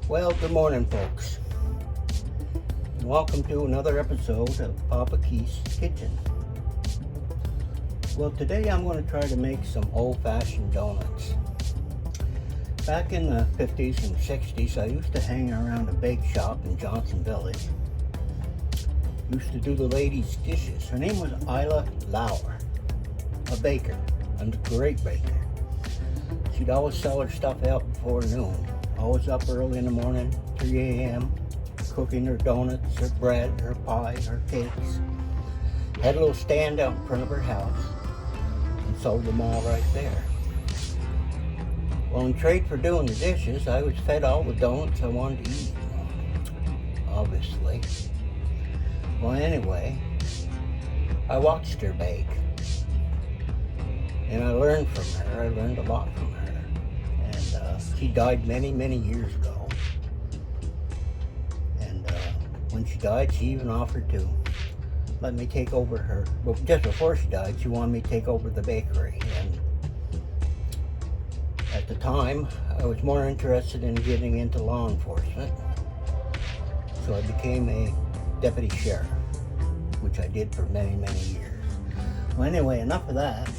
Well, good morning, folks, and welcome to another episode of Papa Keith's Kitchen. Well, today I'm going to try to make some old-fashioned donuts. Back in the 50s and 60s, I used to hang around a bake shop in Johnson Village. Used to do the ladies' dishes. Her name was Isla Lauer, a baker, and a great baker. She'd always sell her stuff out before noon. Always up early in the morning, 3 a.m., cooking her donuts, her bread, her pie, her cakes. Had a little stand out in front of her house and sold them all right there. Well, in trade for doing the dishes, I was fed all the donuts I wanted to eat, obviously. Well, anyway, I watched her bake, and I learned from her. I learned a lot from her. She died many, many years ago. And when she died, she even offered to let me take over her. Well, just before she died, she wanted me to take over the bakery. And at the time, I was more interested in getting into law enforcement. So I became a deputy sheriff, which I did for many, many years. Well, anyway, enough of that.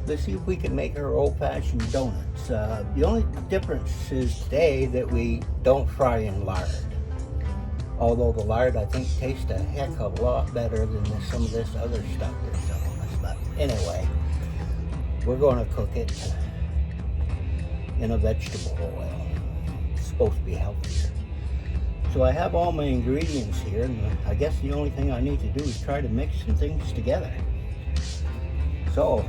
Let's see if we can make our old-fashioned donuts. The only difference is today that we don't fry in lard. Although the lard, I think, tastes a heck of a lot better than some of this other stuff they're selling us. But anyway, we're going to cook it in a vegetable oil. It's supposed to be healthier. So I have all my ingredients here, and I guess the only thing I need to do is try to mix some things together. So,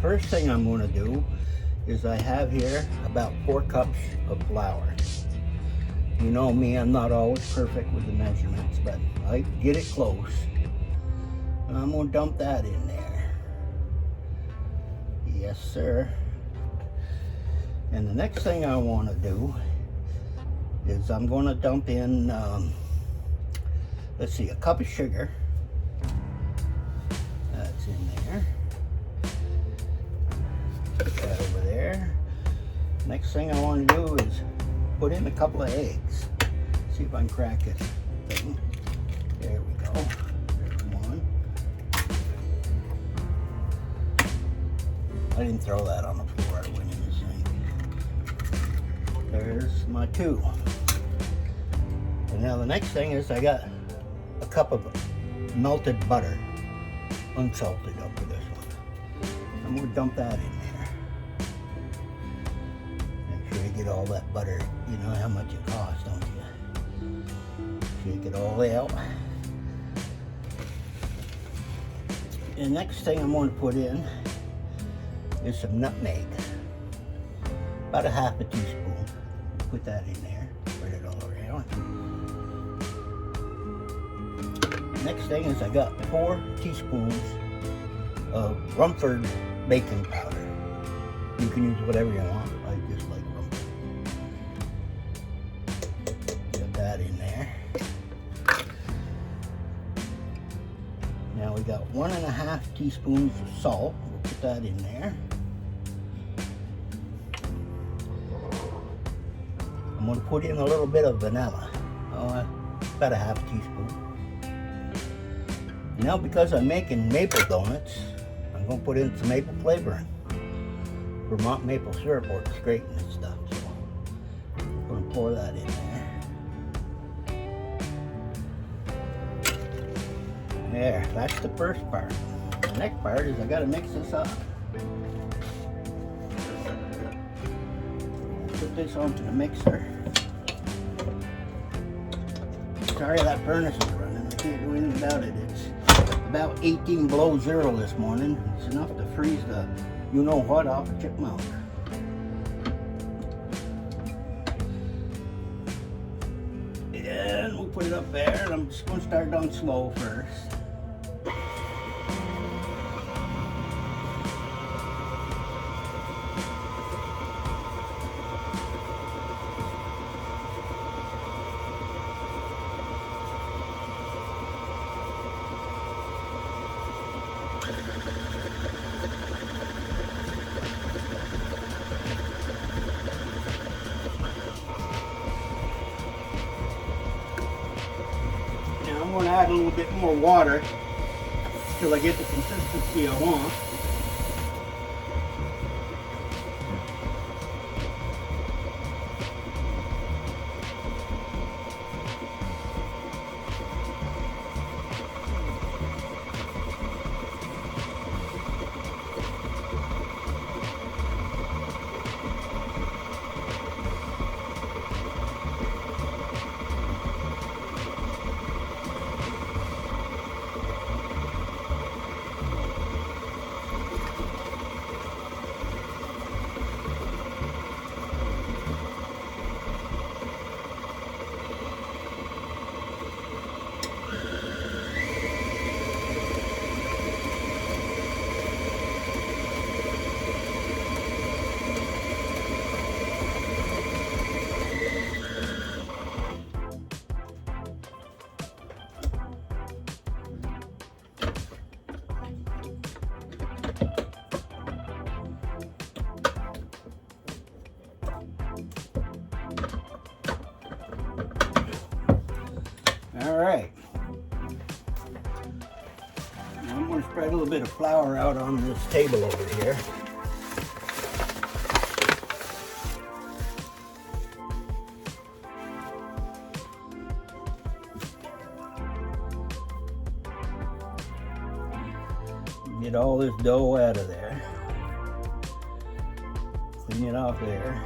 first thing I'm going to do is I have here about 4 cups of flour. You know me, I'm not always perfect with the measurements, but I get it close. And I'm going to dump that in there. Yes, sir. And the next thing I want to do is I'm going to dump in, let's see, a cup of sugar. That's in there. Put that over there. Next thing I want to do is put in a couple of eggs. See if I can crack it. There we go. There's one. I didn't throw that on the floor. I went in the sink. There's my 2. And now the next thing is I got a cup of melted butter, unsalted up for this one. I'm going to dump that in there. Get all that butter, you know how much it costs, don't you? Shake it all out. And next thing I'm going to put in is some nutmeg. About a half a teaspoon. Put that in there. Spread it all around. Next thing is I got 4 teaspoons of Rumford baking powder. You can use whatever you want. I just like that in there. Now we got 1.5 teaspoons of salt. We'll put that in there. I'm going to put in a little bit of vanilla. About a half teaspoon. Now because I'm making maple donuts, I'm going to put in some maple flavoring. Vermont maple syrup works great in this stuff. So I'm going to pour that in there. There, that's the first part. The next part is I gotta mix this up. Put this onto the mixer. Sorry that furnace is running. I can't do anything about it. It's about 18 below zero this morning. It's enough to freeze the you-know-what off a chipmunk. And we'll put it up there. And I'm just going to start on slow first. add a little bit more water till I get the consistency I want. All right. Now I'm going to spread a little bit of flour out on this table over here. Get all this dough out of there. Clean it off there.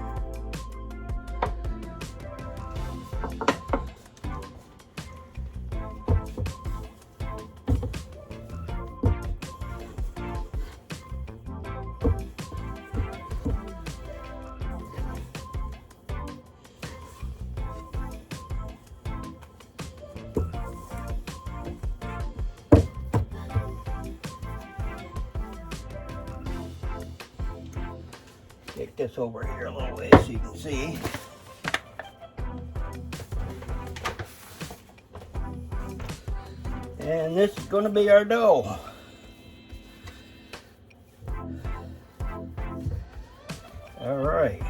Take this over here a little way so you can see. And this is going to be our dough. All right.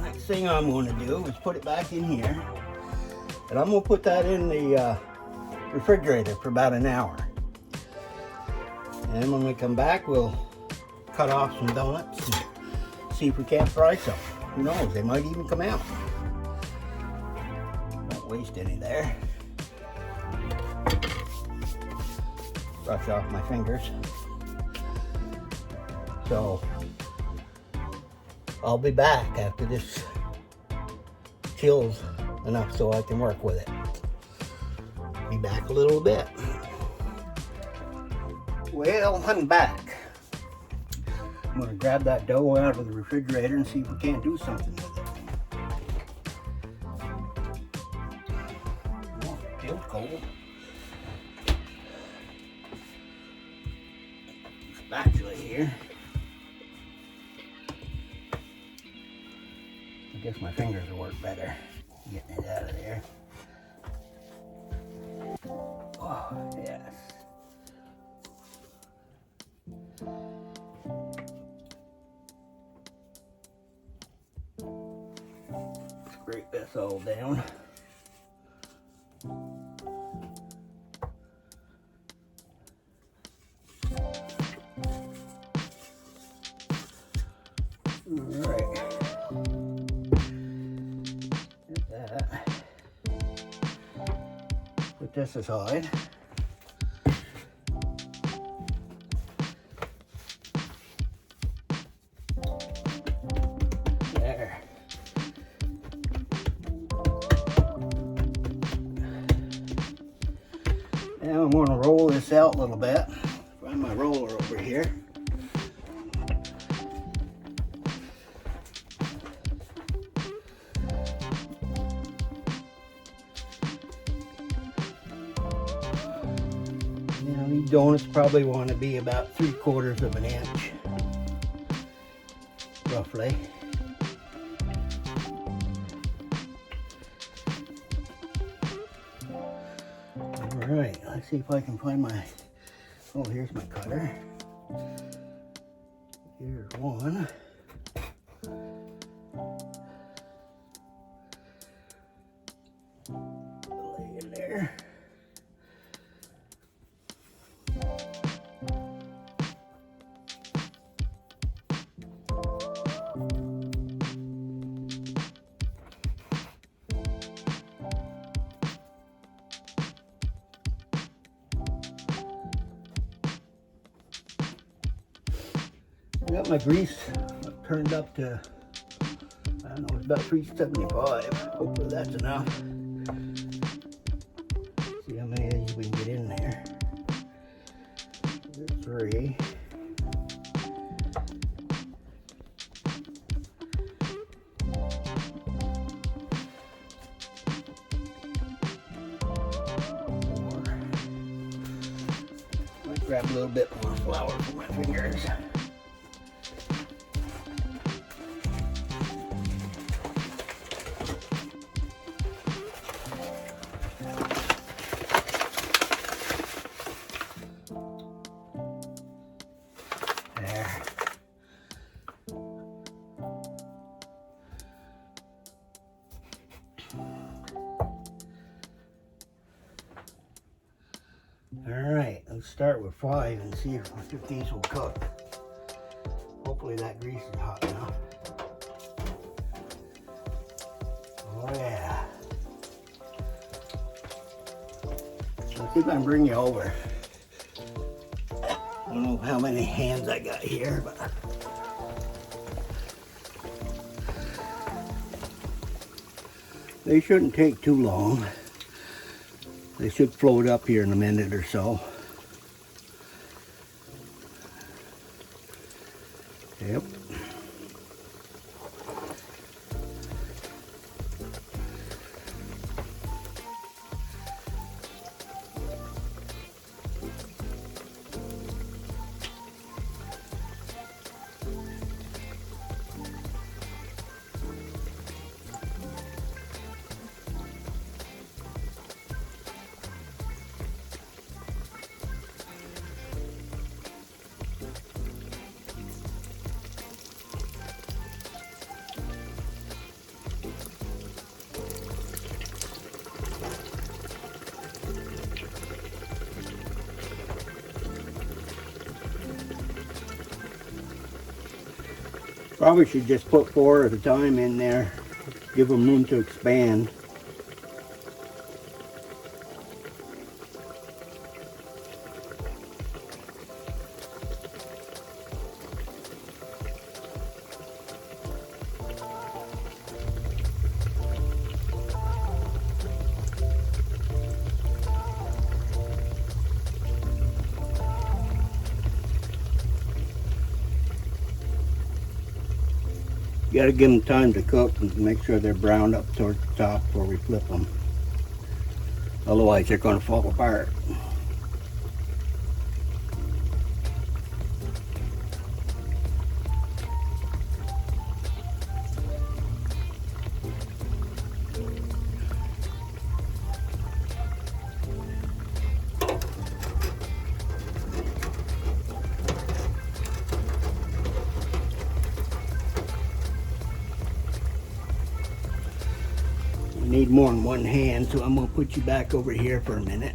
Next thing I'm going to do is put it back in here. And I'm going to put that in the refrigerator for about an hour. And when we come back, we'll cut off some donuts and see if we can't fry some. Who knows, they might even come out. Don't waste any there. Brush off my fingers. So I'll be back after this chills enough so I can work with it. Be back a little bit. Well, I'm back. I'm going to grab that dough out of the refrigerator and see if we can't do something with it. Oh, it feels cold. Spatula here. I guess my fingers will work better getting it out of there. Oh, yes. Scrape this all down. Alright. Get that. Put this aside. There. Now I'm going to roll this out a little bit. Find my roller over here. Now these donuts probably want to be about 3/4 of an inch, roughly. Alright, let's see if I can find my, oh, here's my cutter. Here's one. got my grease turned up to, I don't know, it's about 375. Hopefully that's enough. See how many of these we can get in there. There's 3. Grab a little bit more flour for my fingers. There. Alright, let's start with 5 and see if these will cook. Hopefully that grease is hot enough. Oh yeah. Let's see if I can bring you over. I don't know how many hands I got here, but they shouldn't take too long. They should float up here in a minute or so. Yep. Probably should just put 4 at a time in there, give them room to expand. You got to give them time to cook and make sure they're browned up towards the top before we flip them. Otherwise they're going to fall apart. Need more than one hand, so I'm going to put you back over here for a minute.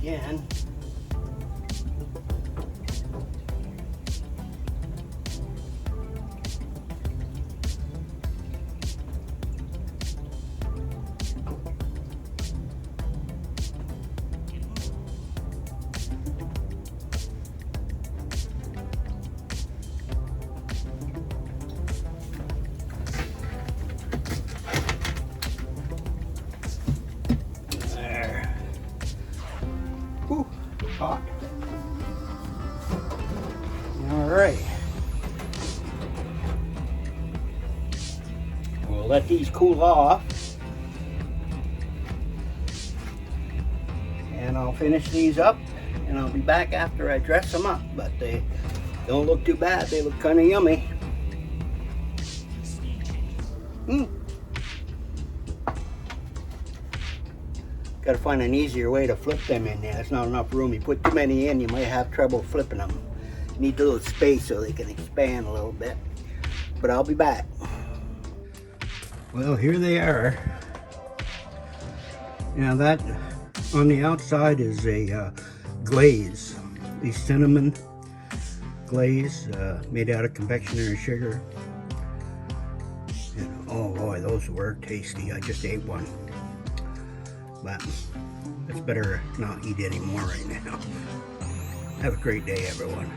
again. Whew, hot. All right. We'll let these cool off. And I'll finish these up and I'll be back after I dress them up. But they don't look too bad. They look kind of yummy. Got to find an easier way to flip them in there. There's not enough room. You put too many in, you might have trouble flipping them. You need a little space so they can expand a little bit. But I'll be back. Well, here they are. Now that on the outside is a glaze, a cinnamon glaze made out of confectionery sugar. And oh boy, those were tasty. I just ate one. But it's better not eat anymore right now. Have a great day, everyone.